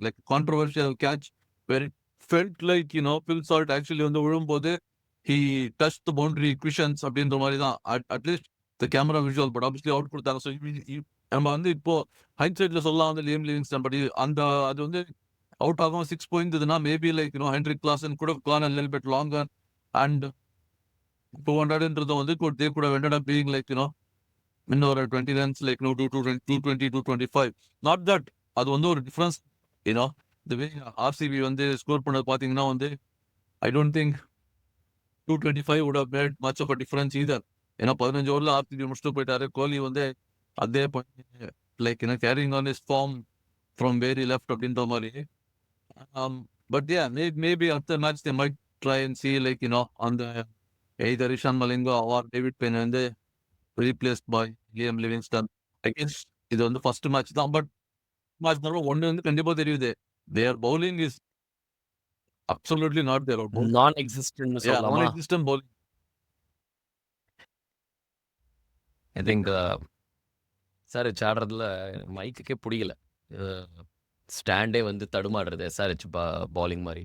Like controversial catch where it felt like Phil Salt actually வந்து விழும்போது he touch the boundary cushions அப்படின்ற மாதிரி தான் at least the camera visual but obviously out கொடுத்தாங்க. So நம்ம வந்து இப்போ ஹைட் சைட்ல சொல்லலாம் வந்து லியம் லிவிங்ஸ்டன் பட் அந்த அது வந்து அவுட் ஆகும் 6 போயிருந்ததுன்னா மேபி லைக் ஹென்ரிக் கிளாசன் கூட கான் லில் பெட் லாங்கர் அண்ட் 200ன்றது வந்து தே கூட ended up being like இன்னொரு 20 runs like 220 225 நாட் தட் அது வந்து ஒரு difference you know the way RCB வந்து ஸ்கோர் பண்ணது பாத்தீங்கன்னா வந்து I don't think 225 would have made much of a difference either. ஏன்னா 15 ஓவர்ல ஆர்சிபி முடிச்சுட்டு போயிட்டாரு. கோலி வந்து அதே like carrying on his form from where he left அப்படின்ற மாதிரி. பட் யா மேபி அடுத்த match they might try and see like அந்த either Ishan Malinga or David Payne வந்து replaced by Liam Livingstone. I guess இது வந்து ஃபர்ஸ்ட் மேட்ச் தான். பட் மேட்ச் ஒன்னு வந்து கண்டிப்பா தெரியுது. Their bowling is absolutely not there bowling. நான் எக்ஸிஸ்டன்ட்னு யா நான் சொல்லலாமா? Existent bowling. I think SRH ஆடுறதுல மைக்குக்கே பிடிக்கல. ஸ்டாண்டே வந்து தடுமாறுறது எஸ்ஆர்ஹெச் பாலிங் மாதிரி.